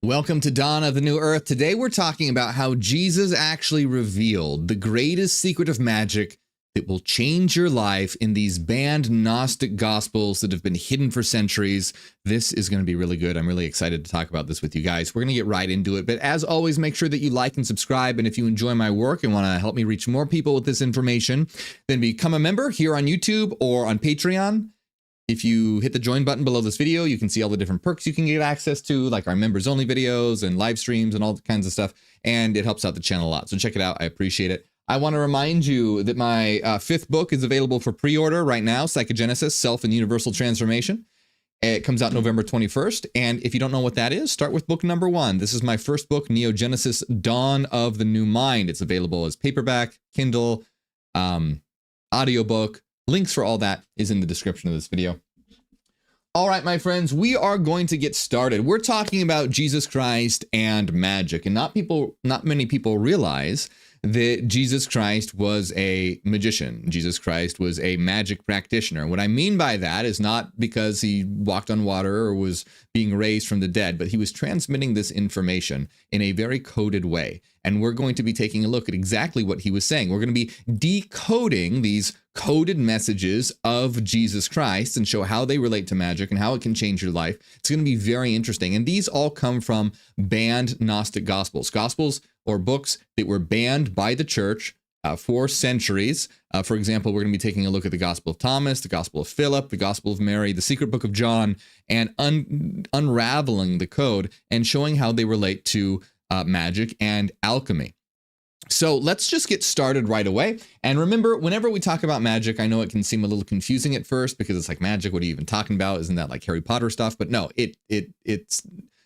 Welcome to Dawn of the New Earth. Today we're talking about how Jesus actually revealed the greatest secret of magic that will change your life in these banned Gnostic gospels that have been hidden for centuries. This is going to be really good. I'm really excited to talk about this with you guys. We're going to get right into it. But as always, make sure that you like and subscribe. And if you enjoy my work and want to help me reach more people with this information, then become a member here on YouTube or on Patreon. If you hit the join button below this video, you can see all the different perks you can get access to, like our members only videos and live streams and all kinds of stuff. And it helps out the channel a lot. So check it out. I appreciate it. I want to remind you that my fifth book is available for pre-order right now, Psychogenesis, Self and Universal Transformation. It comes out November 21st. And if you don't know what that is, start with book number 1. This is my first book, Neogenesis, Dawn of the New Mind. It's available as paperback, Kindle, audiobook. Links for all that is in the description of this video. All right, my friends, we are going to get started. We're talking about Jesus Christ and magic, and not many people realize that Jesus Christ was a magician. Jesus Christ was a magic practitioner. What I mean by that is not because he walked on water or was being raised from the dead, but he was transmitting this information in a very coded way. And we're going to be taking a look at exactly what he was saying. We're going to be decoding these coded messages of Jesus Christ and show how they relate to magic and how it can change your life. It's going to be very interesting. And these all come from banned Gnostic gospels, or books that were banned by the church for centuries. For example, we're going to be taking a look at the Gospel of Thomas, the Gospel of Philip, the Gospel of Mary, the Secret Book of John, and unraveling the code and showing how they relate to magic and alchemy. So let's just get started right away. And remember, whenever we talk about magic, I know it can seem a little confusing at first because it's like, magic, what are you even talking about? Isn't that like Harry Potter stuff? But no, it's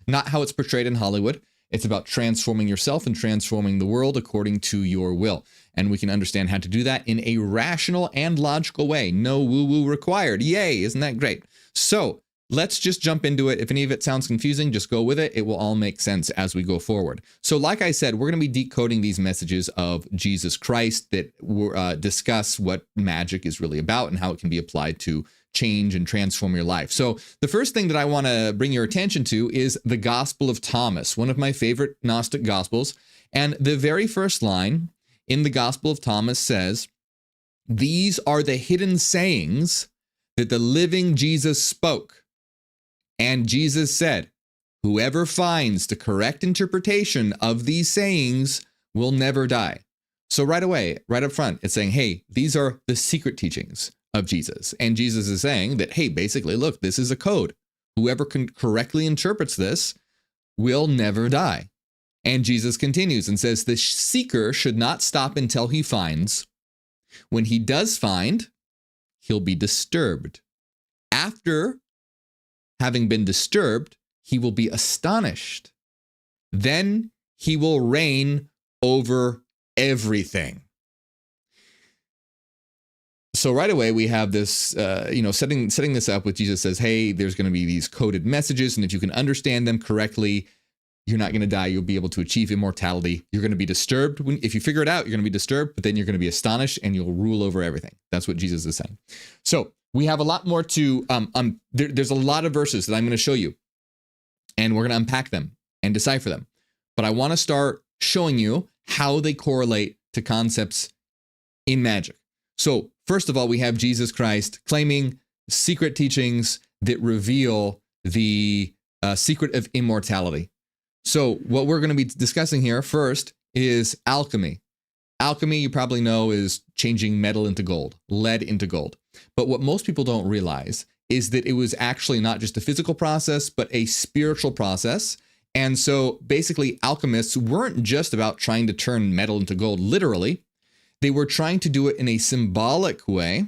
not how it's portrayed in Hollywood. It's about transforming yourself and transforming the world according to your will. And we can understand how to do that in a rational and logical way. No woo-woo required. Yay, isn't that great? So let's just jump into it. If any of it sounds confusing, just go with it. It will all make sense as we go forward. So like I said, we're going to be decoding these messages of Jesus Christ that discuss what magic is really about and how it can be applied to change and transform your life. So the first thing that I want to bring your attention to is the Gospel of Thomas, one of my favorite Gnostic Gospels. And the very first line in the Gospel of Thomas says, "These are the hidden sayings that the living Jesus spoke. And Jesus said, whoever finds the correct interpretation of these sayings will never die." So right away, right up front, it's saying, hey, these are the secret teachings of Jesus. And Jesus is saying that, hey, basically, look, this is a code. Whoever correctly interprets this will never die. And Jesus continues and says, the seeker should not stop until he finds. When he does find, he'll be disturbed. After having been disturbed, he will be astonished. Then he will reign over everything. So right away, we have this, setting this up with Jesus says, hey, there's going to be these coded messages, and if you can understand them correctly, you're not going to die. You'll be able to achieve immortality. You're going to be disturbed. If you figure it out, you're going to be disturbed, but then you're going to be astonished, and you'll rule over everything. That's what Jesus is saying. So we have a lot more to, there's a lot of verses that I'm going to show you, and we're going to unpack them and decipher them. But I want to start showing you how they correlate to concepts in magic. So first of all, we have Jesus Christ claiming secret teachings that reveal the secret of immortality. So what we're going to be discussing here first is alchemy. Alchemy, you probably know, is changing metal into gold, lead into gold. But what most people don't realize is that it was actually not just a physical process, but a spiritual process. And so basically, alchemists weren't just about trying to turn metal into gold literally. They were trying to do it in a symbolic way,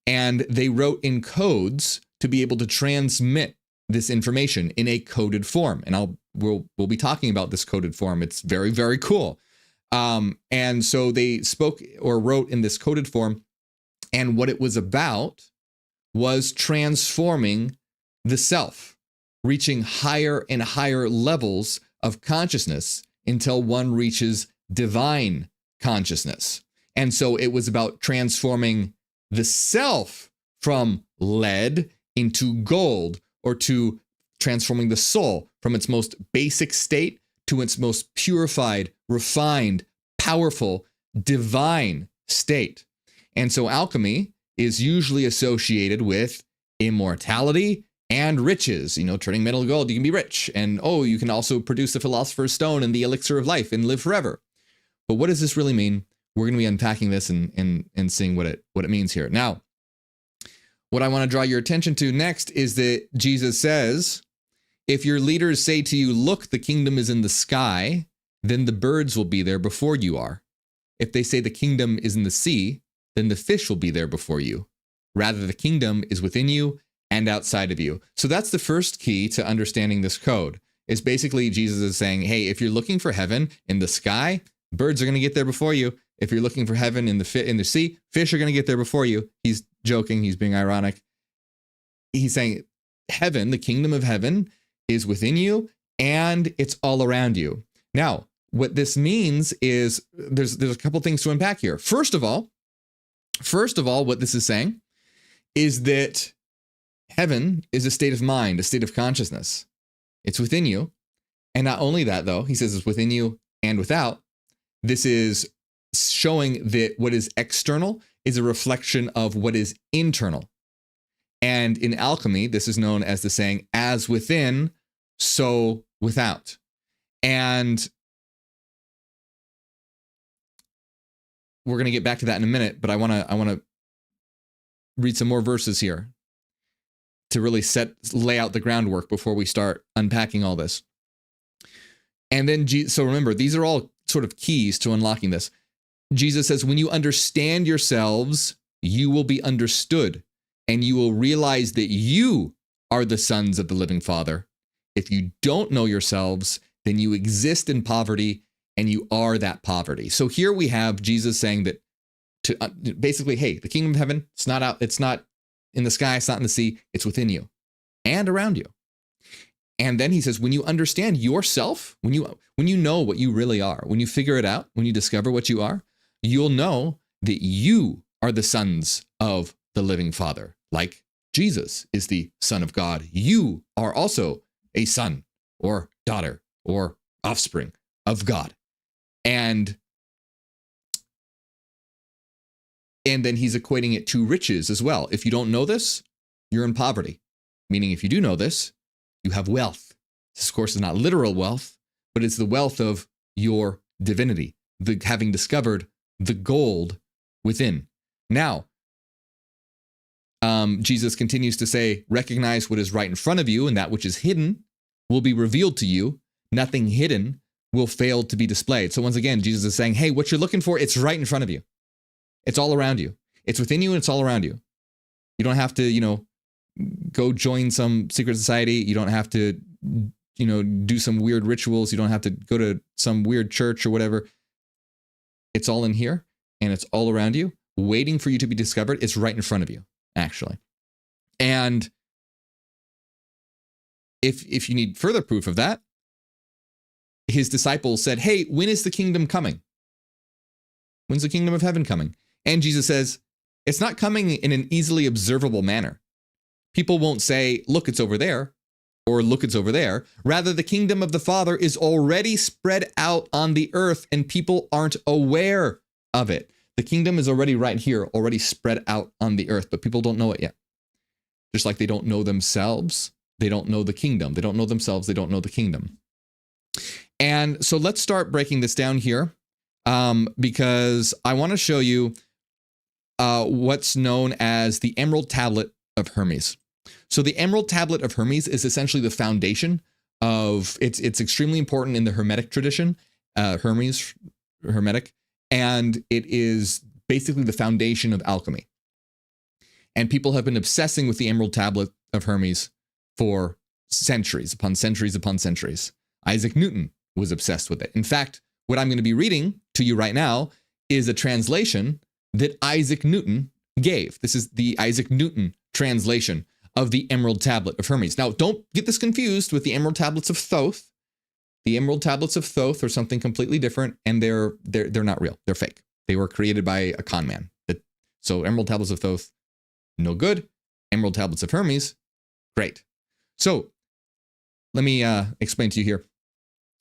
and they wrote in codes to be able to transmit this information in a coded form. And we'll be talking about this coded form. It's very, very cool. And so they spoke or wrote in this coded form, and what it was about was transforming the self, reaching higher and higher levels of consciousness until one reaches divine consciousness. And so it was about transforming the self from lead into gold, or to transforming the soul from its most basic state to its most purified, refined, powerful, divine state. And so alchemy is usually associated with immortality and riches. You know, turning metal to gold, you can be rich. And you can also produce the philosopher's stone and the elixir of life and live forever. But what does this really mean? We're going to be unpacking this and seeing what it means here. Now, what I want to draw your attention to next is that Jesus says, if your leaders say to you, look, the kingdom is in the sky, then the birds will be there before you are. If they say the kingdom is in the sea, then the fish will be there before you. Rather, the kingdom is within you and outside of you. So that's the first key to understanding this code, is basically Jesus is saying, hey, if you're looking for heaven in the sky, birds are going to get there before you. If you're looking for heaven in the sea, fish are going to get there before you. He's joking. He's being ironic. He's saying heaven, the kingdom of heaven, is within you and it's all around you. Now, what this means is there's a couple things to unpack here. First of all, what this is saying is that heaven is a state of mind, a state of consciousness. It's within you. And not only that, though, he says it's within you and without. This is showing that what is external is a reflection of what is internal. And in alchemy, this is known as the saying, as within, so without. And we're going to get back to that in a minute, but I want to read some more verses here to really lay out the groundwork before we start unpacking all this. And then, so remember, these are all sort of keys to unlocking this. Jesus says, when you understand yourselves, you will be understood, and you will realize that you are the sons of the living Father. If you don't know yourselves, then you exist in poverty, and you are that poverty. So here we have Jesus saying that to basically, hey, the kingdom of heaven, it's not in the sky, it's not in the sea, it's within you and around you. And then he says, when you understand yourself, when you know what you really are, when you figure it out, when you discover what you are, you'll know that you are the sons of the living Father. Like Jesus is the Son of God, you are also a son or daughter or offspring of God. And then he's equating it to riches as well. If you don't know this, you're in poverty. Meaning if you do know this, you have wealth. This, of course, is not literal wealth, but it's the wealth of your divinity, having discovered the gold within. Now, Jesus continues to say, recognize what is right in front of you, and that which is hidden will be revealed to you. Nothing hidden will fail to be displayed. So once again, Jesus is saying, hey, what you're looking for, it's right in front of you. It's all around you. It's within you and it's all around you. You don't have to, go join some secret society. You don't have to, do some weird rituals. You don't have to go to some weird church or whatever. It's all in here and it's all around you, waiting for you to be discovered. It's right in front of you, actually. And if you need further proof of that, his disciples said, hey, when is the kingdom coming? When's the kingdom of heaven coming? And Jesus says, it's not coming in an easily observable manner. People won't say, look, it's over there, or look, it's over there. Rather, the kingdom of the Father is already spread out on the earth, and people aren't aware of it. The kingdom is already right here, already spread out on the earth, but people don't know it yet. Just like they don't know themselves, they don't know the kingdom. They don't know themselves, they don't know the kingdom. And so let's start breaking this down here, because I want to show you what's known as the Emerald Tablet of Hermes. So the Emerald Tablet of Hermes is essentially the foundation of, it's extremely important in the Hermetic tradition, Hermes, Hermetic, and it is basically the foundation of alchemy. And people have been obsessing with the Emerald Tablet of Hermes for centuries upon centuries upon centuries. Isaac Newton was obsessed with it. In fact, what I'm going to be reading to you right now is a translation that Isaac Newton gave. This is the Isaac Newton translation of the Emerald Tablet of Hermes. Now, don't get this confused with the Emerald Tablets of Thoth. The Emerald Tablets of Thoth are something completely different, and they're not real. They're fake. They were created by a con man. So Emerald Tablets of Thoth, no good. Emerald Tablets of Hermes, great. So let me explain to you here.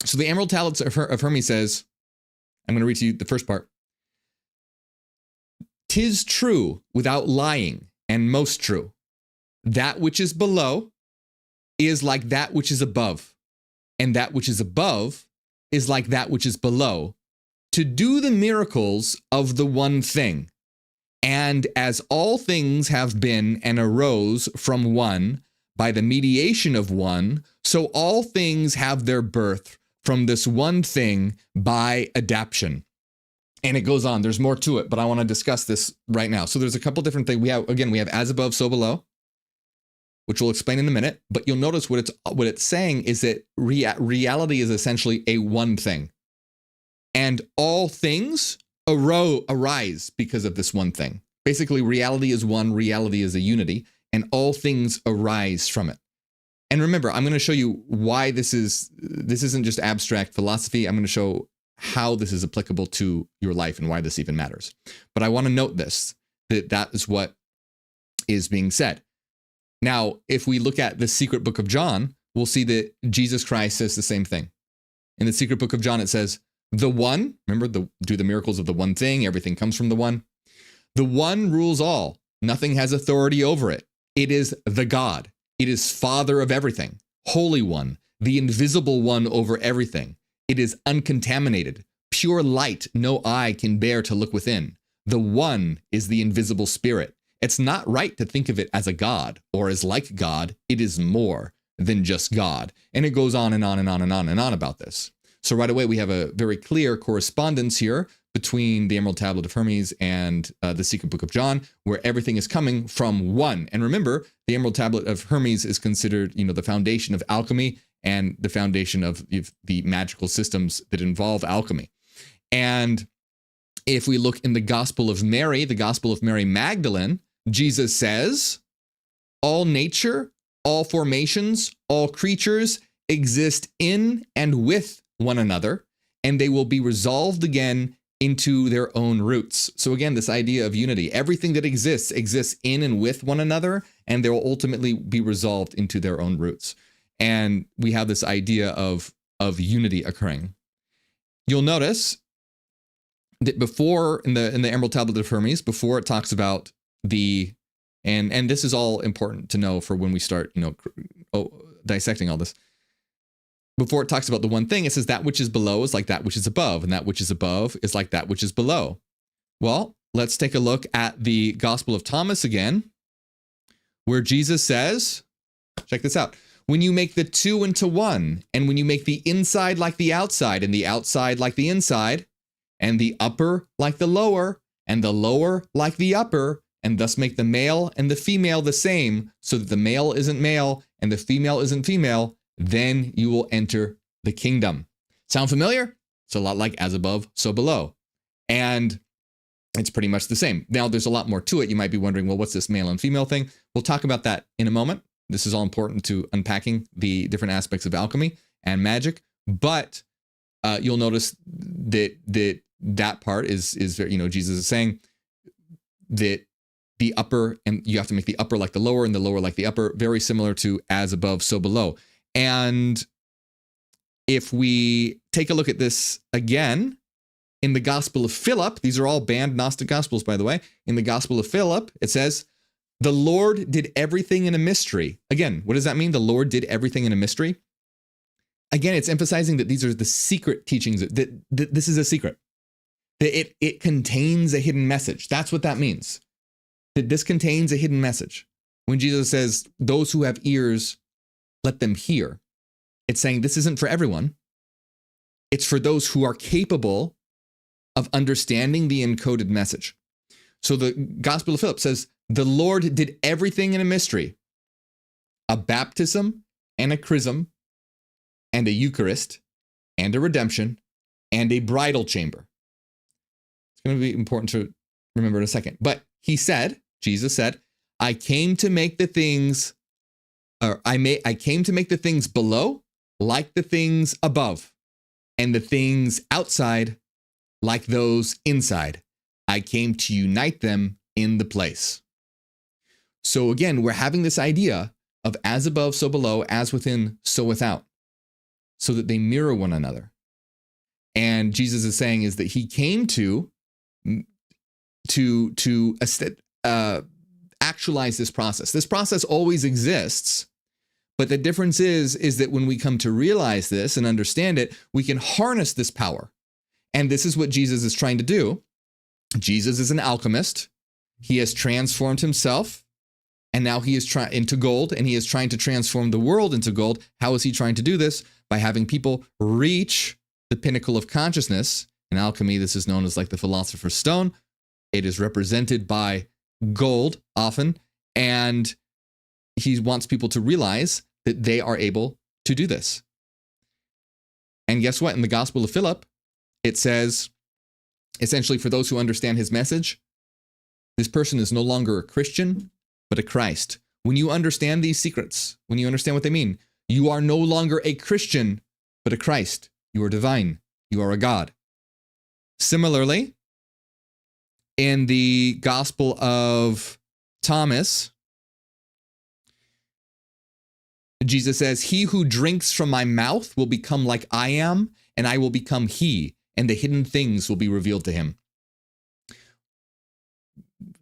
So the Emerald Tablets of Hermes says, I'm going to read to you the first part. "'Tis true without lying, and most true. That which is below is like that which is above, and that which is above is like that which is below, to do the miracles of the one thing. And as all things have been and arose from one by the mediation of one, so all things have their birth from this one thing by adaptation." And it goes on. There's more to it, but I want to discuss this right now. So there's a couple different things. We have as above, so below, which we'll explain in a minute. But you'll notice what it's saying is that reality is essentially a one thing. And all things arise because of this one thing. Basically, reality is one, reality is a unity, and all things arise from it. And remember, I'm going to show you why this isn't just abstract philosophy. I'm going to show how this is applicable to your life and why this even matters. But I want to note that is what is being said. Now, if we look at the secret book of John, we'll see that Jesus Christ says the same thing. In the secret book of John, it says, the one, remember, do the miracles of the one thing, everything comes from the one. The one rules all. Nothing has authority over it. It is the God. It is Father of everything, Holy One, the invisible one over everything. It is uncontaminated, pure light no eye can bear to look within. The one is the invisible spirit. It's not right to think of it as a God or as like God. It is more than just God. And it goes on and on and on and on and on about this. So right away, we have a very clear correspondence here between the Emerald Tablet of Hermes and the Secret Book of John, where everything is coming from one. And remember, the Emerald Tablet of Hermes is considered, the foundation of alchemy and the foundation of the magical systems that involve alchemy. And if we look in the Gospel of Mary, the Gospel of Mary Magdalene, Jesus says, all nature, all formations, all creatures exist in and with one another, and they will be resolved again into their own roots. So again, this idea of unity, everything that exists in and with one another, and they will ultimately be resolved into their own roots. And we have this idea of unity occurring. You'll notice that before in the Emerald Tablet of Hermes, before it talks about and this is all important to know for when we start, dissecting all this. Before it talks about the one thing, it says that which is below is like that which is above, and that which is above is like that which is below. Well, let's take a look at the Gospel of Thomas again, where Jesus says, check this out, when you make the two into one, and when you make the inside like the outside, and the outside like the inside, and the upper like the lower, and the lower like the upper, and thus make the male and the female the same, so that the male isn't male and the female isn't female, then you will enter the kingdom. Sound familiar? It's a lot like as above, so below. And it's pretty much the same. Now, there's a lot more to it. You might be wondering, well, what's this male and female thing? We'll talk about that in a moment. This is all important to unpacking the different aspects of alchemy and magic. But you'll notice that part is Jesus is saying that the upper, and you have to make the upper like the lower and the lower like the upper, very similar to as above, so below. And if we take a look at this again in the Gospel of Philip, these are all banned Gnostic Gospels, by the way. In the Gospel of Philip, it says, the Lord did everything in a mystery. Again, what does that mean? The Lord did everything in a mystery. Again, it's emphasizing that these are the secret teachings, that this is a secret, that it contains a hidden message. That's what that means. That this contains a hidden message. When Jesus says, those who have ears, let them hear. It's saying this isn't for everyone. It's for those who are capable of understanding the encoded message. So the Gospel of Philip says, the Lord did everything in a mystery, a baptism and a chrism and a Eucharist and a redemption and a bridal chamber. It's going to be important to remember in a second. But Jesus said, I came to make the things below like the things above, and the things outside like those inside. I came to unite them in the place. So again, we're having this idea of as above, so below, as within, so without, so that they mirror one another. And Jesus is saying is that he came to actualize this process. This process always exists, but the difference is that when we come to realize this and understand it, we can harness this power. And this is what Jesus is trying to do. Jesus is an alchemist. He has transformed himself, and now he is trying into gold, and he is trying to transform the world into gold. How is he trying to do this? By having people reach the pinnacle of consciousness. In alchemy, this is known as like the philosopher's stone. It is represented by gold often, and he wants people to realize that they are able to do this. And guess what? In the Gospel of Philip, it says, essentially, for those who understand his message, this person is no longer a Christian, but a Christ. When you understand these secrets, when you understand what they mean, you are no longer a Christian, but a Christ. You are divine. You are a God. Similarly, in the Gospel of Thomas, Jesus says, "He who drinks from my mouth will become like I am, and I will become he, and the hidden things will be revealed to him."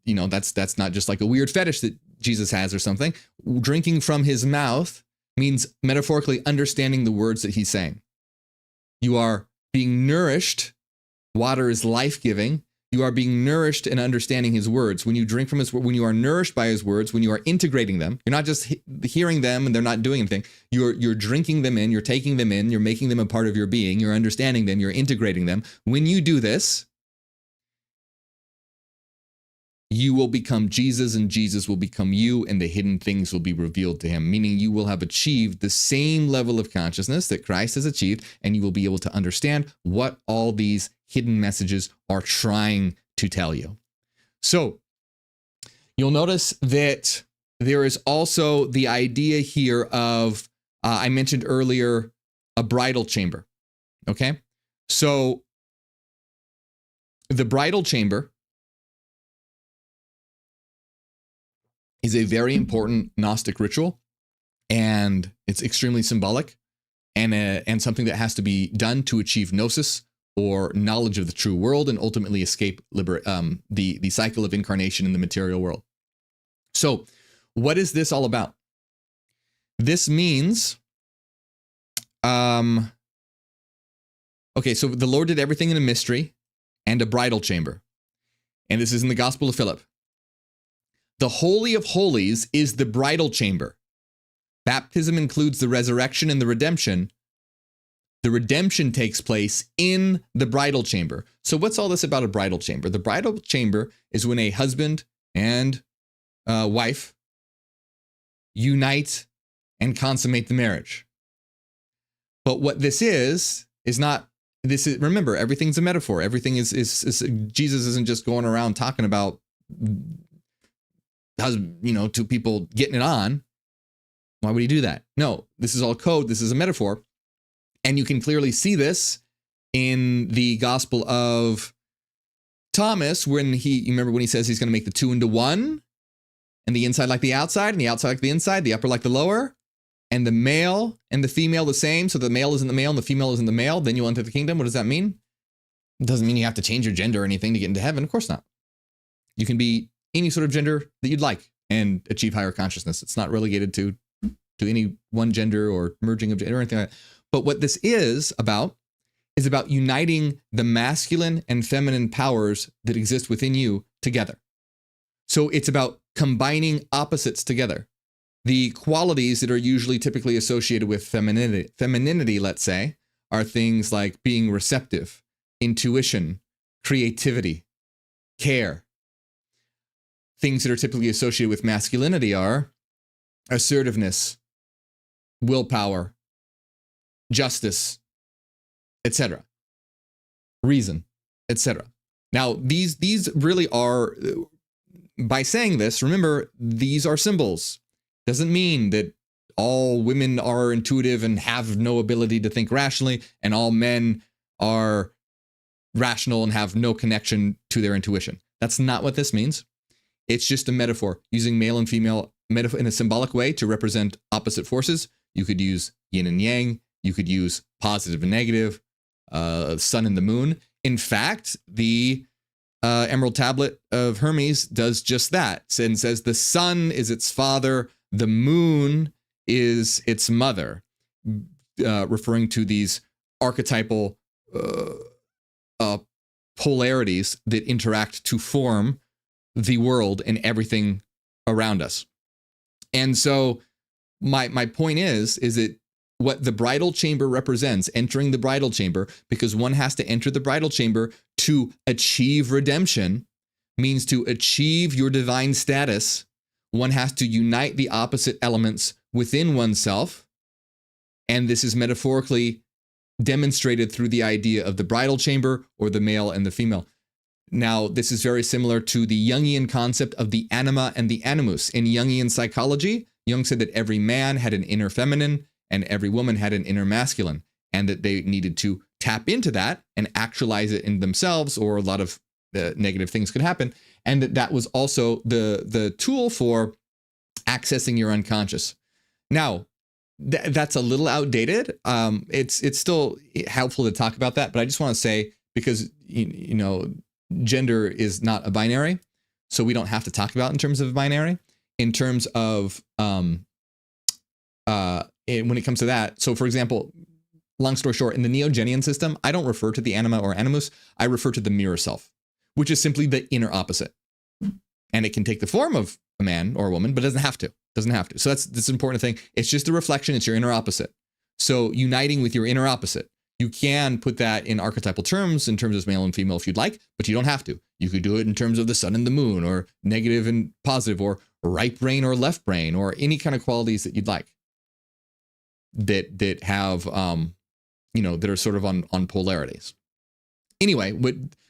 You know, that's not just like a weird fetish that Jesus has or something. Drinking from his mouth means metaphorically understanding the words that he's saying. You are being nourished. Water is life-giving. You are being nourished and understanding his words. When you drink from his word, when you are nourished by his words, when you are integrating them, you're not just hearing them and they're not doing anything. You're drinking them in, you're taking them in, you're making them a part of your being, you're understanding them, you're integrating them. When you do this, you will become Jesus, and Jesus will become you, and the hidden things will be revealed to him, meaning you will have achieved the same level of consciousness that Christ has achieved, and you will be able to understand what all these hidden messages are trying to tell you. So you'll notice that there is also the idea here of, I mentioned earlier, a bridal chamber. Okay? So the bridal chamber is a very important Gnostic ritual, and it's extremely symbolic and something that has to be done to achieve gnosis, or knowledge of the true world, and ultimately escape the cycle of incarnation in the material world. So what is this all about? This means, okay, so the Lord did everything in a mystery and a bridal chamber. And this is in the Gospel of Philip. The Holy of Holies is the bridal chamber. Baptism includes the resurrection and the redemption. The redemption takes place in the bridal chamber. So what's all this about a bridal chamber? The bridal chamber is when a husband and wife unite and consummate the marriage. But what this is not, this is, remember, everything's a metaphor. Everything is Jesus isn't just going around talking about, two people getting it on. Why would he do that? No, this is all code. This is a metaphor. And you can clearly see this in the Gospel of Thomas, when you remember when he says he's going to make the two into one, and the inside like the outside, and the outside like the inside, the upper like the lower, and the male and the female the same. So the male is in the male and the female is in the male. Then you enter the kingdom. What does that mean? It doesn't mean you have to change your gender or anything to get into heaven. Of course not. You can be any sort of gender that you'd like and achieve higher consciousness. It's not relegated to any one gender or merging of gender or anything like that. But what this is about uniting the masculine and feminine powers that exist within you together. So it's about combining opposites together. The qualities that are usually typically associated with femininity, let's say, are things like being receptive, intuition, creativity, care. Things that are typically associated with masculinity are assertiveness, willpower, justice, etc., reason, etc. Now, these really are, by saying this, remember, these are symbols. Doesn't mean that all women are intuitive and have no ability to think rationally, and all men are rational and have no connection to their intuition. That's not what this means. It's just a metaphor using male and female in a symbolic way to represent opposite forces. You could use yin and yang. You could use positive and negative, sun and the moon. In fact, the Emerald Tablet of Hermes does just that and says the sun is its father, the moon is its mother, referring to these archetypal polarities that interact to form the world and everything around us. And so my point is that what the bridal chamber represents, entering the bridal chamber, because one has to enter the bridal chamber to achieve redemption, means to achieve your divine status, one has to unite the opposite elements within oneself. And this is metaphorically demonstrated through the idea of the bridal chamber or the male and the female. Now, this is very similar to the Jungian concept of the anima and the animus. In Jungian psychology, Jung said that every man had an inner feminine and every woman had an inner masculine, and that they needed to tap into that and actualize it in themselves, or a lot of negative things could happen. And that was also the tool for accessing your unconscious. Now, that's a little outdated. It's still helpful to talk about that, but I just want to say, because you know, gender is not a binary, so we don't have to talk about it in terms of binary. In terms of when it comes to that, so for example, long story short, in the Neogenian system, I don't refer to the anima or animus. I refer to the mirror self, which is simply the inner opposite, and it can take the form of a man or a woman, but it doesn't have to. So that's an important thing. It's just a reflection. It's your inner opposite. So uniting with your inner opposite, you can put that in archetypal terms, in terms of male and female if you'd like, but you don't have to. You could do it in terms of the sun and the moon, or negative and positive, or right brain or left brain, or any kind of qualities that you'd like that have, that are sort of on polarities. Anyway,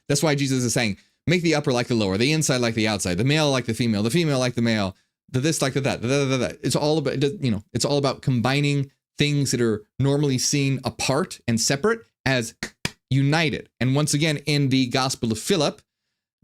that's why Jesus is saying, make the upper like the lower, the inside like the outside, the male like the female like the male, the this like the that. It's all about, it's all about combining things that are normally seen apart and separate as united. And once again, in the Gospel of Philip,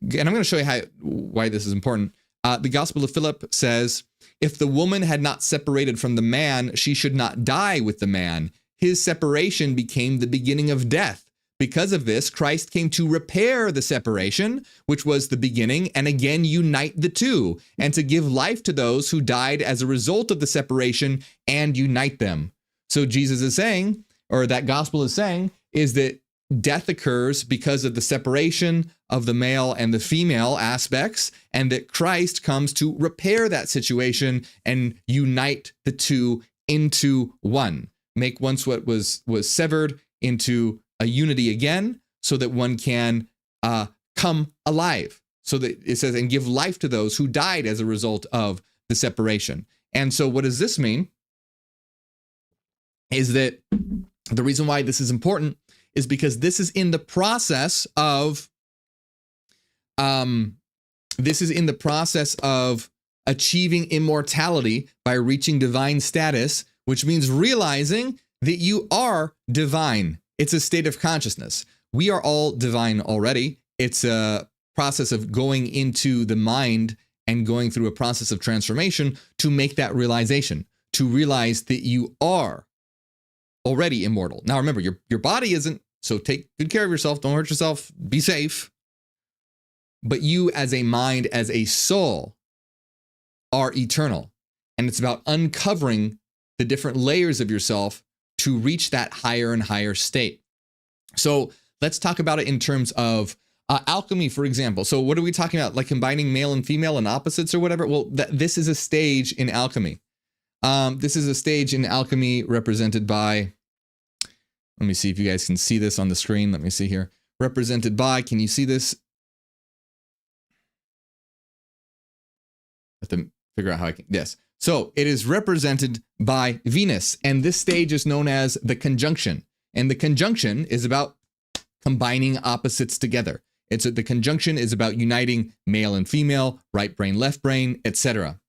and I'm going to show you why this is important. The Gospel of Philip says, if the woman had not separated from the man, she should not die with the man. His separation became the beginning of death. Because of this, Christ came to repair the separation, which was the beginning, and again unite the two, and to give life to those who died as a result of the separation and unite them. So Jesus is saying, or that gospel is saying, is that death occurs because of the separation of the male and the female aspects, and that Christ comes to repair that situation and unite the two into one. Make once what was severed into a unity again, so that one can come alive. So that it says, and give life to those who died as a result of the separation. And so what does this mean? Is that the reason why this is important is because this is in the process of achieving immortality by reaching divine status, which means realizing that you are divine. It's a state of consciousness. We are all divine already. It's a process of going into the mind and going through a process of transformation to make that realization, to realize that you are already immortal. Now remember, your body isn't, so take good care of yourself, don't hurt yourself, be safe. But you as a mind, as a soul, are eternal. And it's about uncovering the different layers of yourself to reach that higher and higher state. So let's talk about it in terms of alchemy, for example. So what are we talking about? Like combining male and female and opposites or whatever? Well, this is a stage in alchemy. This is a stage in alchemy represented by, let me see if you guys can see this on the screen. Let me see here. Represented by, can you see this? I have to figure out how I can, yes. So it is represented by Venus, and this stage is known as the conjunction. And the conjunction is about combining opposites together. The conjunction is about uniting male and female, right brain, left brain, etc.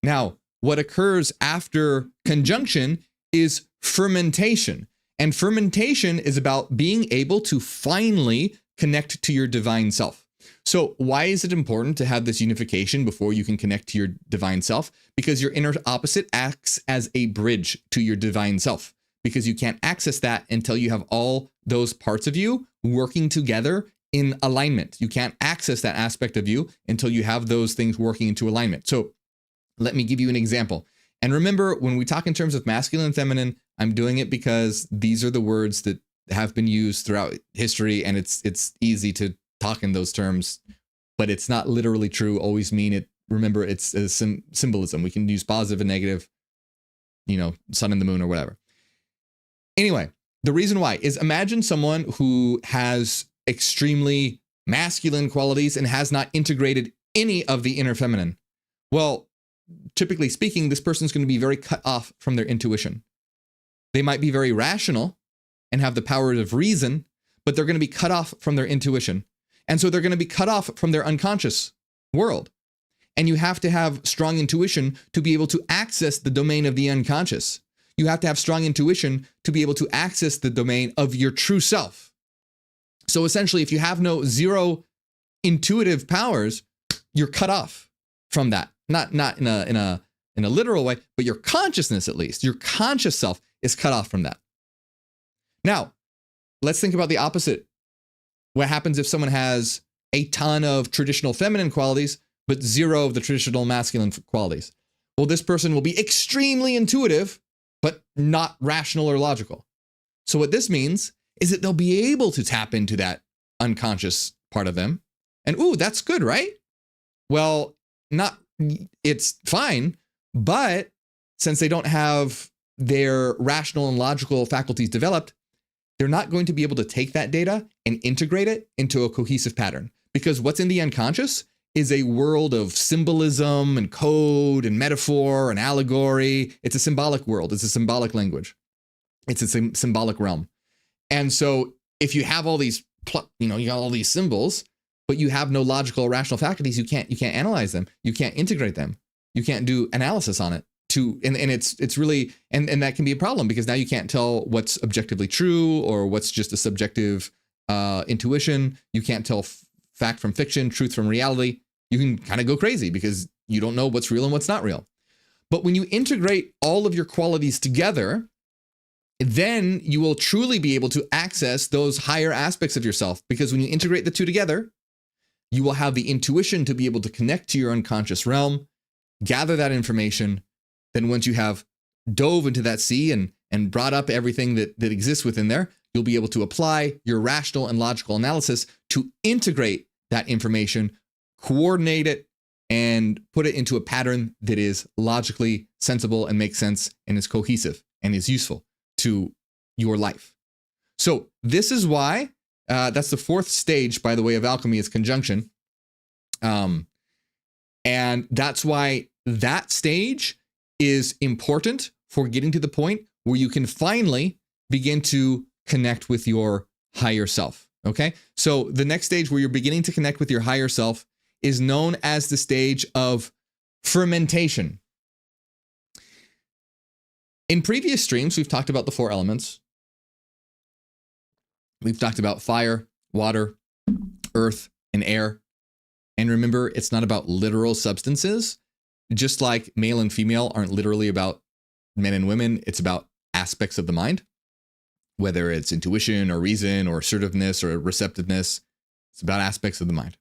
Now, what occurs after conjunction is fermentation. And fermentation is about being able to finally connect to your divine self. So why is it important to have this unification before you can connect to your divine self? Because your inner opposite acts as a bridge to your divine self, because you can't access that until you have all those parts of you working together in alignment. You can't access that aspect of you until you have those things working into alignment. So let me give you an example. And remember, when we talk in terms of masculine and feminine, I'm doing it because these are the words that have been used throughout history, and it's easy to talk in those terms, but it's not literally true. Always mean it. Remember, it's a symbolism. We can use positive and negative, sun and the moon or whatever. Anyway, the reason why is, imagine someone who has extremely masculine qualities and has not integrated any of the inner feminine. Well, typically speaking, this person's going to be very cut off from their intuition. They might be very rational and have the powers of reason, but they're going to be cut off from their intuition. And so they're going to be cut off from their unconscious world. And you have to have strong intuition to be able to access the domain of the unconscious. You have to have strong intuition to be able to access the domain of your true self. So essentially, if you have zero intuitive powers, you're cut off from that. Not in a literal way, but your consciousness, at least, your conscious self is cut off from that. Now, let's think about the opposite. What happens if someone has a ton of traditional feminine qualities, but zero of the traditional masculine qualities? Well, this person will be extremely intuitive, but not rational or logical. So what this means is that they'll be able to tap into that unconscious part of them. And ooh, that's good, right? Well, it's fine, but since they don't have their rational and logical faculties developed, they're not going to be able to take that data and integrate it into a cohesive pattern. Because what's in the unconscious is a world of symbolism and code and metaphor and allegory. It's a symbolic world. It's a symbolic language. It's a symbolic realm. And so if you have all these, you got all these symbols, but you have no logical or rational faculties, you can't analyze them. You can't integrate them. You can't do analysis on it. And it's really, and that can be a problem, because now you can't tell what's objectively true or what's just a subjective intuition. You can't tell fact from fiction, truth from reality. You can kind of go crazy because you don't know what's real and what's not real. But when you integrate all of your qualities together, then you will truly be able to access those higher aspects of yourself. Because when you integrate the two together, you will have the intuition to be able to connect to your unconscious realm, gather that information. Then once you have dove into that sea and brought up everything that exists within there, you'll be able to apply your rational and logical analysis to integrate that information, coordinate it, and put it into a pattern that is logically sensible and makes sense and is cohesive and is useful to your life. So this is why, that's the fourth stage, by the way, of alchemy, is conjunction. And that's why that stage is important for getting to the point where you can finally begin to connect with your higher self. Okay. So the next stage where you're beginning to connect with your higher self is known as the stage of fermentation. In previous streams, we've talked about the four elements. We've talked about fire, water, earth, and air. And remember, it's not about literal substances. Just like male and female aren't literally about men and women, it's about aspects of the mind, whether it's intuition or reason or assertiveness or receptiveness. It's about aspects of the mind.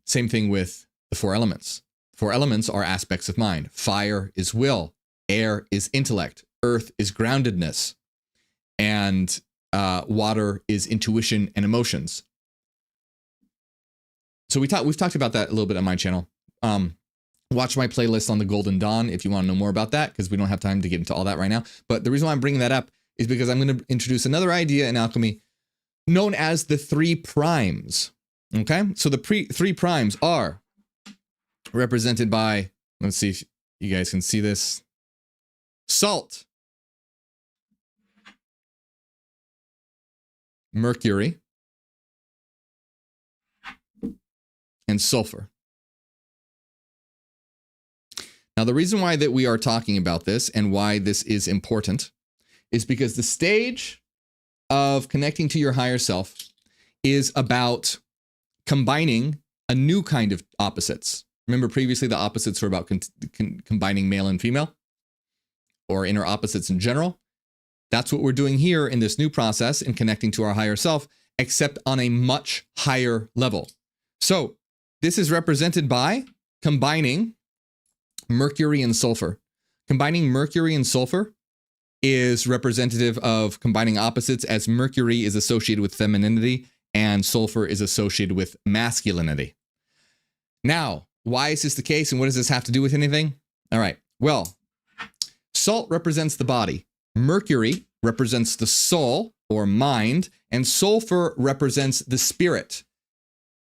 Same thing with the four elements. Four elements are aspects of mind. Fire is will, air is intellect, earth is groundedness, and water is intuition and emotions. So we've talked about that a little bit on my channel. Watch my playlist on the Golden Dawn if you want to know more about that, because we don't have time to get into all that right now. But the reason why I'm bringing that up is because I'm going to introduce another idea in alchemy known as the three primes. Okay, so the three primes are represented by, let's see if you guys can see this, salt, mercury, and sulfur. Now, the reason why that we are talking about this and why this is important is because the stage of connecting to your higher self is about combining a new kind of opposites. Remember previously the opposites were about combining male and female, or inner opposites in general. That's what we're doing here in this new process in connecting to our higher self, except on a much higher level. So this is represented by combining mercury and sulfur. Combining mercury and sulfur is representative of combining opposites, as mercury is associated with femininity and sulfur is associated with masculinity. Now, why is this the case, and what does this have to do with anything? All right, well, salt represents the body, mercury represents the soul or mind, and sulfur represents the spirit.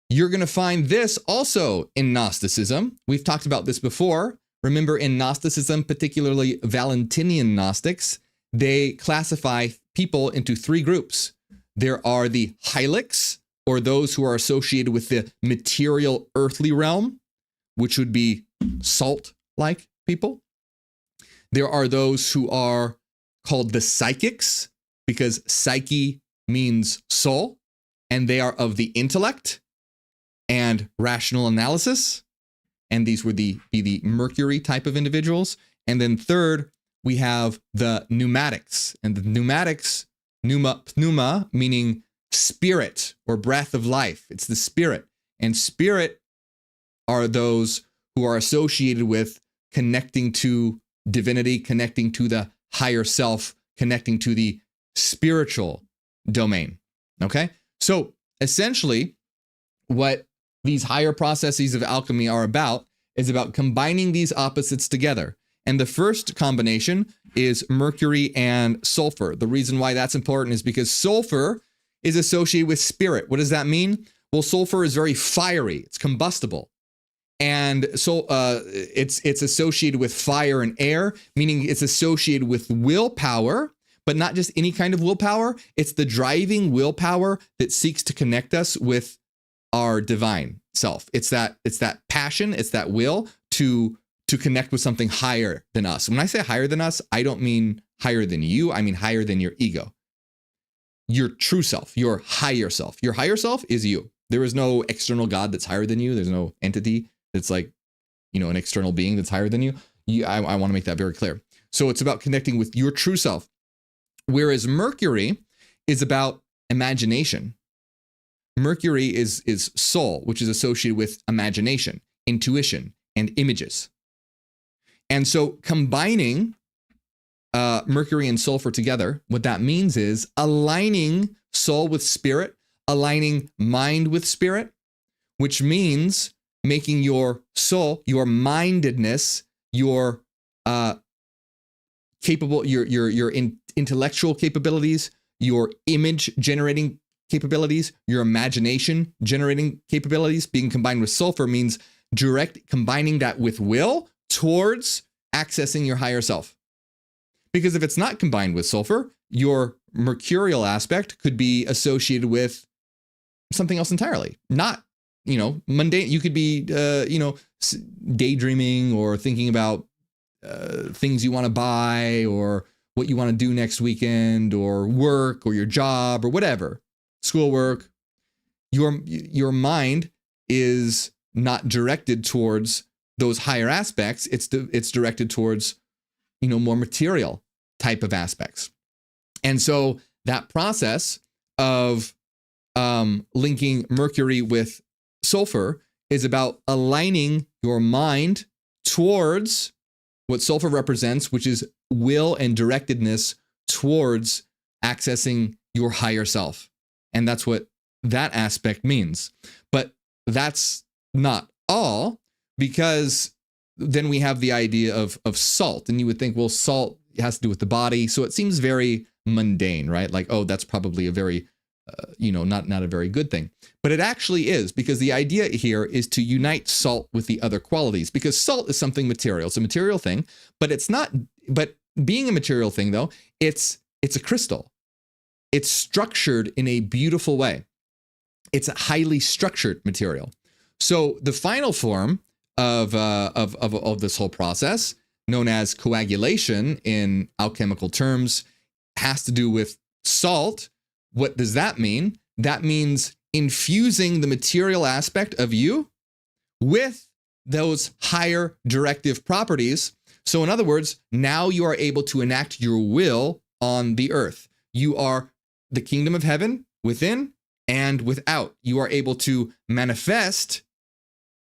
You're going to find this also in Gnosticism. We've talked about this before. Remember, in Gnosticism, particularly Valentinian Gnostics, they classify people into three groups. There are the hylics, or those who are associated with the material earthly realm, which would be salt-like people. There are those who are called the psychics, because psyche means soul, and they are of the intellect and rational analysis. And these would be the mercury type of individuals. And then third, we have the pneumatics. And the pneumatics, pneuma, meaning spirit or breath of life. It's the spirit. And spirit are those who are associated with connecting to divinity, connecting to the higher self, connecting to the spiritual domain. Okay? So essentially, what these higher processes of alchemy are about is about combining these opposites together. And the first combination is mercury and sulfur. The reason why that's important is because sulfur is associated with spirit. What does that mean? Well, sulfur is very fiery. It's combustible. And so it's associated with fire and air, meaning it's associated with willpower, but not just any kind of willpower. It's the driving willpower that seeks to connect us with our divine self. It's that passion, it's that will to connect with something higher than us. When I say higher than us, I don't mean higher than you, I mean higher than your ego. Your true self, your higher self. Your higher self is you. There is no external God that's higher than you. There's no entity that's like, an external being that's higher than you. I want to make that very clear. So it's about connecting with your true self. Whereas Mercury is about imagination. Mercury is soul, which is associated with imagination, intuition, and images. And so combining Mercury and sulfur together, what that means is aligning soul with spirit, aligning mind with spirit, which means making your soul, your mindedness, your capable, your intellectual capabilities, your image generating capabilities, your imagination generating capabilities being combined with sulfur means combining that with will towards accessing your higher self. Because if it's not combined with sulfur, your mercurial aspect could be associated with something else entirely. Not, mundane. You could be, daydreaming or thinking about things you want to buy or what you want to do next weekend or work or your job or whatever. Schoolwork. Your mind is not directed towards those higher aspects. It's directed towards, more material type of aspects. And so that process of linking mercury with sulfur is about aligning your mind towards what sulfur represents, which is will and directedness towards accessing your higher self. And that's what that aspect means. But that's not all, because then we have the idea of salt. And you would think, well, salt has to do with the body. So it seems very mundane, right? Like, oh, that's probably a very, not a very good thing. But it actually is, because the idea here is to unite salt with the other qualities, because salt is something material. It's a material thing, but it's not, but being a material thing though, it's a crystal. It's structured in a beautiful way. It's a highly structured material. So the final form of this whole process, known as coagulation in alchemical terms, has to do with salt. What does that mean? That means infusing the material aspect of you with those higher directive properties. So in other words, now you are able to enact your will on the earth. You are the kingdom of heaven within and without. You are able to manifest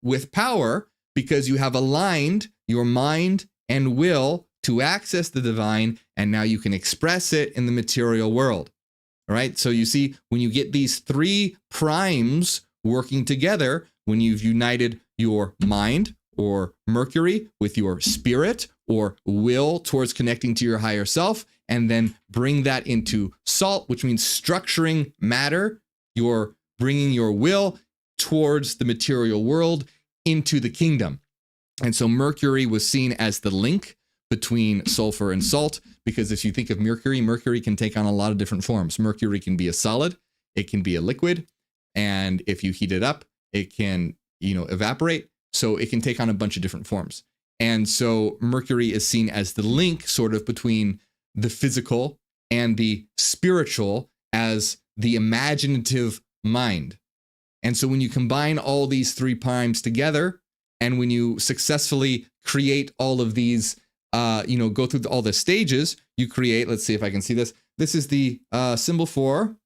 with power because you have aligned your mind and will to access the divine, and now you can express it in the material world. All right. So you see, when you get these three primes working together, when you've united your mind or Mercury with your spirit or will towards connecting to your higher self, and then bring that into salt, which means structuring matter, you're bringing your will towards the material world into the kingdom. And so Mercury was seen as the link between sulfur and salt, because if you think of Mercury, Mercury can take on a lot of different forms. Mercury can be a solid, it can be a liquid, and if you heat it up, it can, evaporate. So it can take on a bunch of different forms. And so Mercury is seen as the link sort of between the physical and the spiritual as the imaginative mind. And so when you combine all these three primes together, and when you successfully create all of these, go through all the stages, you create, let's see if I can see this. This is the symbol for,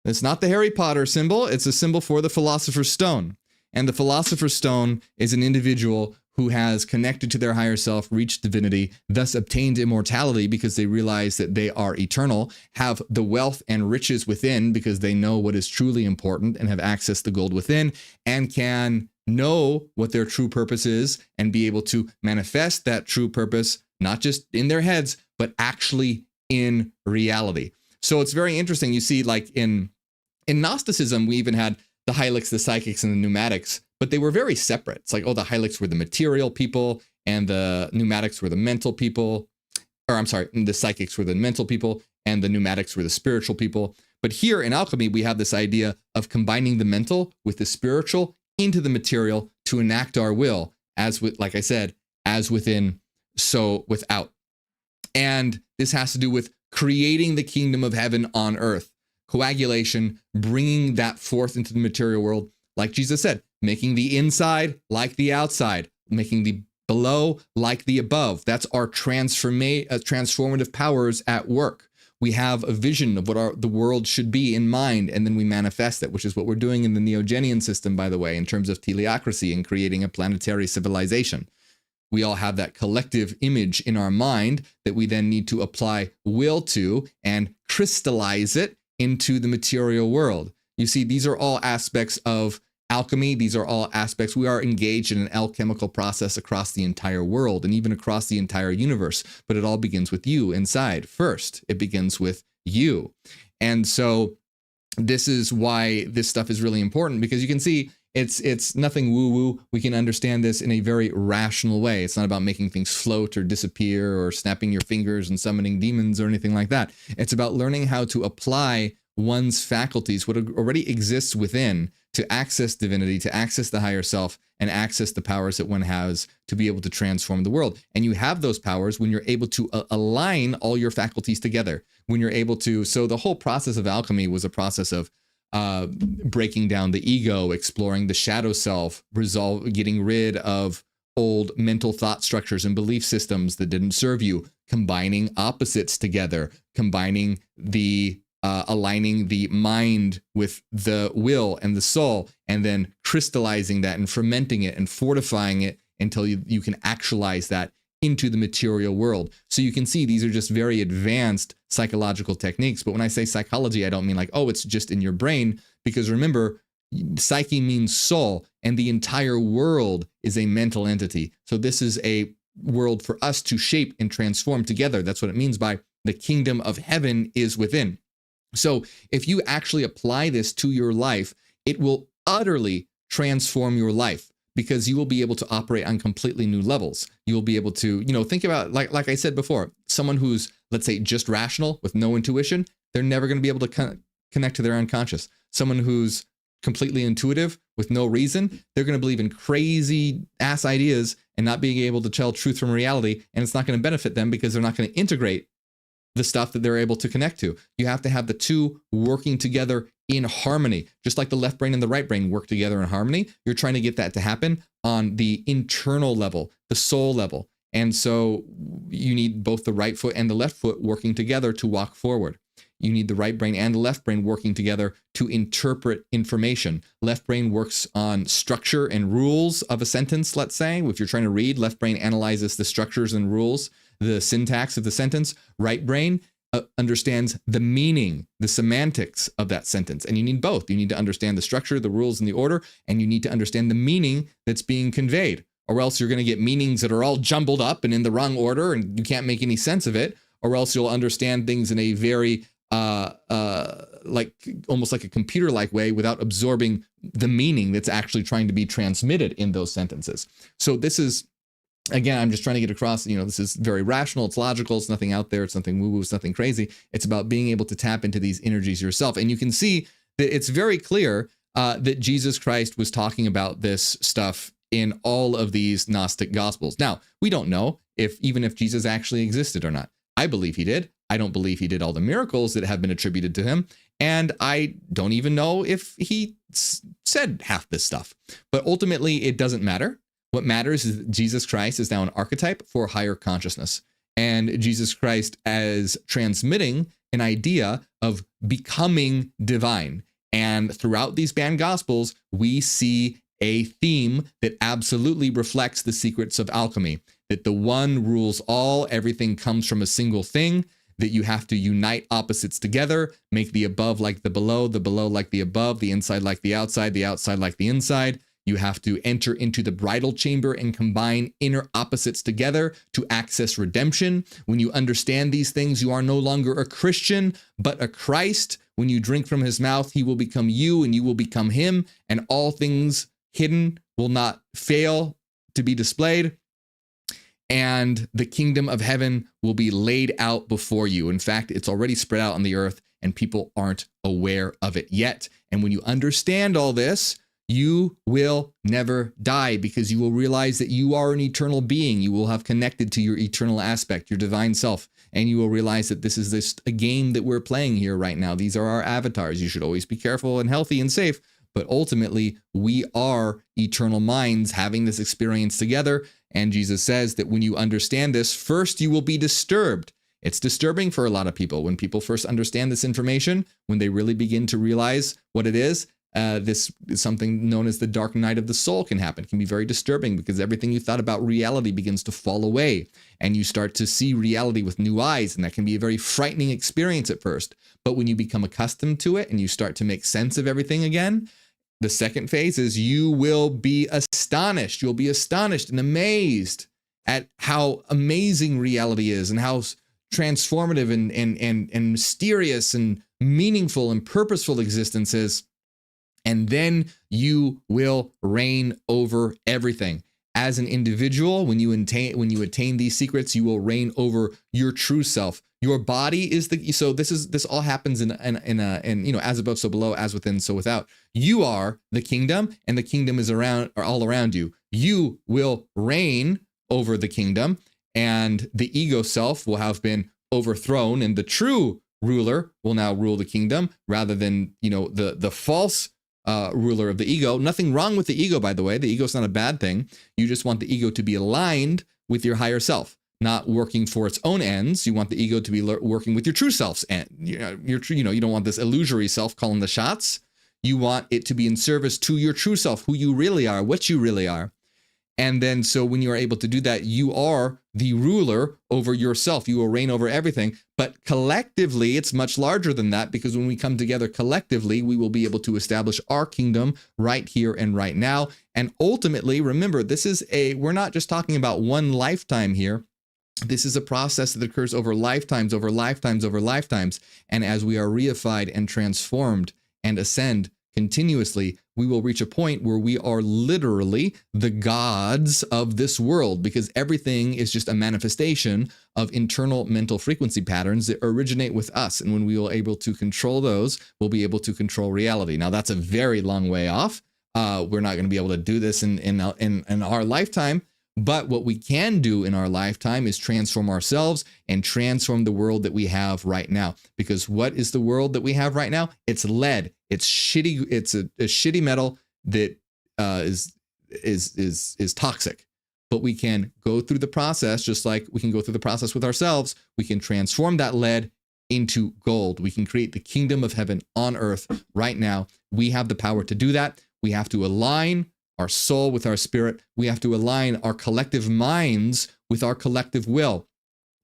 it's not the Harry Potter symbol, it's a symbol for the Philosopher's Stone. And the Philosopher's Stone is an individual who has connected to their higher self, reached divinity, thus obtained immortality because they realize that they are eternal, have the wealth and riches within because they know what is truly important and have accessed the gold within, and can know what their true purpose is and be able to manifest that true purpose, not just in their heads, but actually in reality. So it's very interesting. You see, like in Gnosticism, we even had the Hylics, the psychics, and the pneumatics, but they were very separate. It's like, the Hylics were the material people, and the pneumatics were the mental people. Or I'm sorry, the psychics were the mental people, and the pneumatics were the spiritual people. But here in alchemy, we have this idea of combining the mental with the spiritual into the material to enact our will, as with, like I said, as within, so without. And this has to do with creating the kingdom of heaven on earth. Coagulation, bringing that forth into the material world, like Jesus said, making the inside like the outside, making the below like the above. That's our transformative powers at work. We have a vision of what the world should be in mind, and then we manifest it, which is what we're doing in the Neogenian system, by the way, in terms of teleocracy and creating a planetary civilization. We all have that collective image in our mind that we then need to apply will to and crystallize it into the material world. You see, these are all aspects of alchemy. These are all aspects. We are engaged in an alchemical process across the entire world and even across the entire universe. But it all begins with you inside first. It begins with you. And so this is why this stuff is really important, because you can see it's nothing woo-woo. We can understand this in a very rational way. It's not about making things float or disappear or snapping your fingers and summoning demons or anything like that. It's about learning how to apply one's faculties, what already exists within, to access divinity, to access the higher self, and access the powers that one has to be able to transform the world. And you have those powers when you're able to align all your faculties together, when you're able to. So the whole process of alchemy was a process of breaking down the ego, exploring the shadow self, getting rid of old mental thought structures and belief systems that didn't serve you, combining opposites together, combining aligning the mind with the will and the soul, and then crystallizing that and fermenting it and fortifying it until you can actualize that into the material world. So you can see these are just very advanced psychological techniques. But when I say psychology, I don't mean like, it's just in your brain, because remember, psyche means soul, and the entire world is a mental entity. So this is a world for us to shape and transform together. That's what it means by the kingdom of heaven is within. So if you actually apply this to your life, it will utterly transform your life, because you will be able to operate on completely new levels. You will be able to, think about, like I said before, someone who's, let's say, just rational with no intuition, they're never going to be able to connect to their unconscious. Someone who's completely intuitive with no reason, they're going to believe in crazy ass ideas and not being able to tell truth from reality. And it's not going to benefit them because they're not going to integrate the stuff that they're able to connect to. You have to have the two working together in harmony, just like the left brain and the right brain work together in harmony. You're trying to get that to happen on the internal level, the soul level. And so you need both the right foot and the left foot working together to walk forward. You need the right brain and the left brain working together to interpret information. Left brain works on structure and rules of a sentence, let's say. If you're trying to read, left brain analyzes the structures and rules, the syntax of the sentence. Right brain understands the meaning, the semantics of that sentence. And you need both. You need to understand the structure, the rules, and the order, and you need to understand the meaning that's being conveyed. Or else you're going to get meanings that are all jumbled up and in the wrong order, and you can't make any sense of it. Or else you'll understand things in a very like almost like a computer-like way without absorbing the meaning that's actually trying to be transmitted in those sentences. So this is, again, I'm just trying to get across, this is very rational, it's logical, it's nothing out there, it's nothing woo-woo, it's nothing crazy. It's about being able to tap into these energies yourself. And you can see that it's very clear that Jesus Christ was talking about this stuff in all of these Gnostic Gospels. Now, we don't know even if Jesus actually existed or not. I believe he did. I don't believe he did all the miracles that have been attributed to him. And I don't even know if he said half this stuff. But ultimately, it doesn't matter. What matters is that Jesus Christ is now an archetype for higher consciousness. And Jesus Christ as transmitting an idea of becoming divine. And throughout these banned Gospels, we see a theme that absolutely reflects the secrets of alchemy, that the one rules all, everything comes from a single thing, that you have to unite opposites together, make the above like the below like the above, the inside like the outside like the inside. You have to enter into the bridal chamber and combine inner opposites together to access redemption. When you understand these things, you are no longer a Christian, but a Christ. When you drink from his mouth, he will become you and you will become him, and all things hidden will not fail to be displayed. And the kingdom of heaven will be laid out before you. In fact, it's already spread out on the earth and people aren't aware of it yet. And when you understand all this, you will never die because you will realize that you are an eternal being. You will have connected to your eternal aspect, your divine self. And you will realize that this is a game that we're playing here right now. These are our avatars. You should always be careful and healthy and safe. But ultimately, we are eternal minds having this experience together. And Jesus says that when you understand this, first you will be disturbed. It's disturbing for a lot of people. When people first understand this information, when they really begin to realize what it is, this is something known as the dark night of the soul can happen. It can be very disturbing because everything you thought about reality begins to fall away and you start to see reality with new eyes. And that can be a very frightening experience at first. But when you become accustomed to it and you start to make sense of everything again, the second phase is you will be astonished. You'll be astonished and amazed at how amazing reality is and how transformative and mysterious and meaningful and purposeful existence is. And then you will reign over everything. As an individual, when you attain these secrets, you will reign over your true self. Your body is this all happens in as above, so below, as within, so without. You are the kingdom, and the kingdom is all around you. You will reign over the kingdom, and the ego self will have been overthrown, and the true ruler will now rule the kingdom rather than the false ruler of the ego. Nothing wrong with the ego, by the way. The ego is not a bad thing. You just want the ego to be aligned with your higher self, not working for its own ends. You want the ego to be working with your true self's end. You don't want this illusory self calling the shots. You want it to be in service to your true self, who you really are, what you really are. And then so when you are able to do that, you are the ruler over yourself. You will reign over everything. But collectively, it's much larger than that, because when we come together collectively, we will be able to establish our kingdom right here and right now. And ultimately, remember, we're not just talking about one lifetime here. This is a process that occurs over lifetimes, over lifetimes, over lifetimes. And as we are reified and transformed and ascend continuously, we will reach a point where we are literally the gods of this world, because everything is just a manifestation of internal mental frequency patterns that originate with us. And when we are able to control those, we'll be able to control reality. Now, that's a very long way off. We're not going to be able to do this in our lifetime, But what we can do in our lifetime is transform ourselves and transform the world that we have right now. Because what is the world that we have right now? It's lead. It's shitty. It's a shitty metal that is toxic. But we can go through the process, just like we can go through the process with ourselves. We can transform that lead into gold. We can create the kingdom of heaven on earth right now. We have the power to do that. We have to align our soul with our spirit. We have to align our collective minds with our collective will.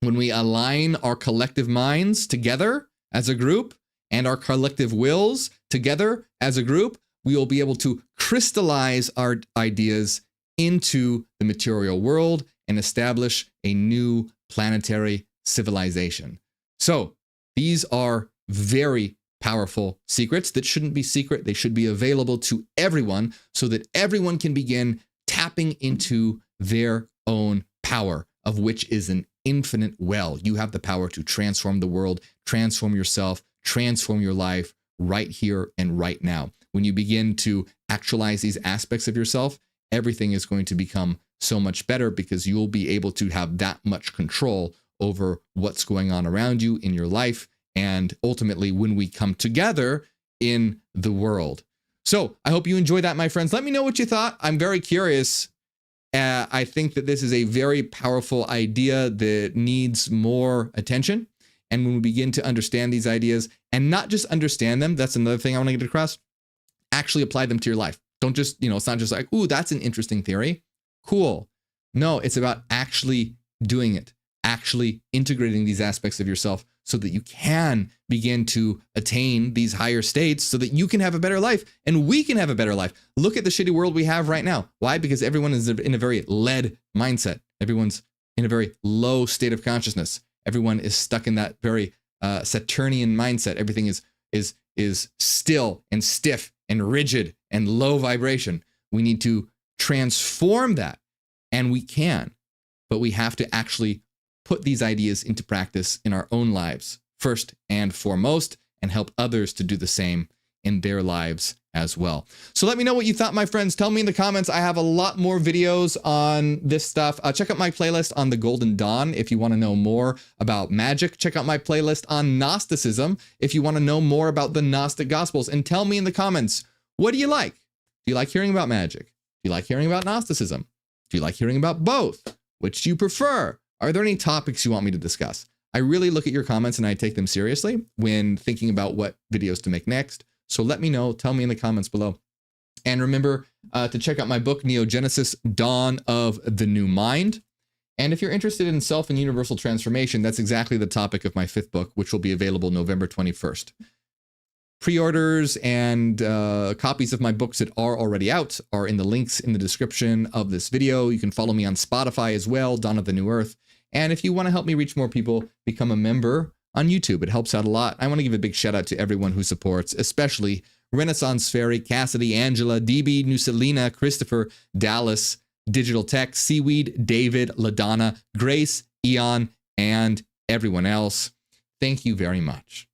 When we align our collective minds together as a group and our collective wills together as a group, we will be able to crystallize our ideas into the material world and establish a new planetary civilization. So these are very powerful secrets that shouldn't be secret. They should be available to everyone so that everyone can begin tapping into their own power, of which is an infinite well. You have the power to transform the world, transform yourself, transform your life right here and right now. When you begin to actualize these aspects of yourself, everything is going to become so much better because you'll be able to have that much control over what's going on around you in your life and ultimately when we come together in the world. So I hope you enjoyed that, my friends. Let me know what you thought. I'm very curious. I think that this is a very powerful idea that needs more attention. And when we begin to understand these ideas and not just understand them, that's another thing I want to get across, actually apply them to your life. Don't just, it's not just like, ooh, that's an interesting theory. Cool. No, it's about actually doing it, actually integrating these aspects of yourself so that you can begin to attain these higher states so that you can have a better life and we can have a better life. Look at the shitty world we have right now. Why? Because everyone is in a very lead mindset. Everyone's in a very low state of consciousness. Everyone is stuck in that very Saturnian mindset. Everything is still and stiff and rigid and low vibration. We need to transform that, and we can, but we have to actually put these ideas into practice in our own lives first and foremost, and help others to do the same in their lives as well. So let me know what you thought, my friends. Tell me in the comments. I have a lot more videos on this stuff. Check out my playlist on the Golden Dawn if you want to know more about magic. Check out my playlist on Gnosticism if you want to know more about the Gnostic Gospels. And tell me in the comments, what do you like? Do you like hearing about magic? Do you like hearing about Gnosticism? Do you like hearing about both? Which do you prefer? Are there any topics you want me to discuss? I really look at your comments and I take them seriously when thinking about what videos to make next. So let me know, tell me in the comments below. And remember to check out my book, Neogenesis, Dawn of the New Mind. And if you're interested in self and universal transformation, that's exactly the topic of my 5th book, which will be available November 21st. Pre-orders and copies of my books that are already out are in the links in the description of this video. You can follow me on Spotify as well, Dawn of the New Earth. And if you want to help me reach more people, become a member on YouTube. It helps out a lot. I want to give a big shout out to everyone who supports, especially Renaissance Fairy, Cassidy, Angela, DB, Nucelina, Christopher, Dallas, Digital Tech, Seaweed, David, LaDonna, Grace, Eon, and everyone else. Thank you very much.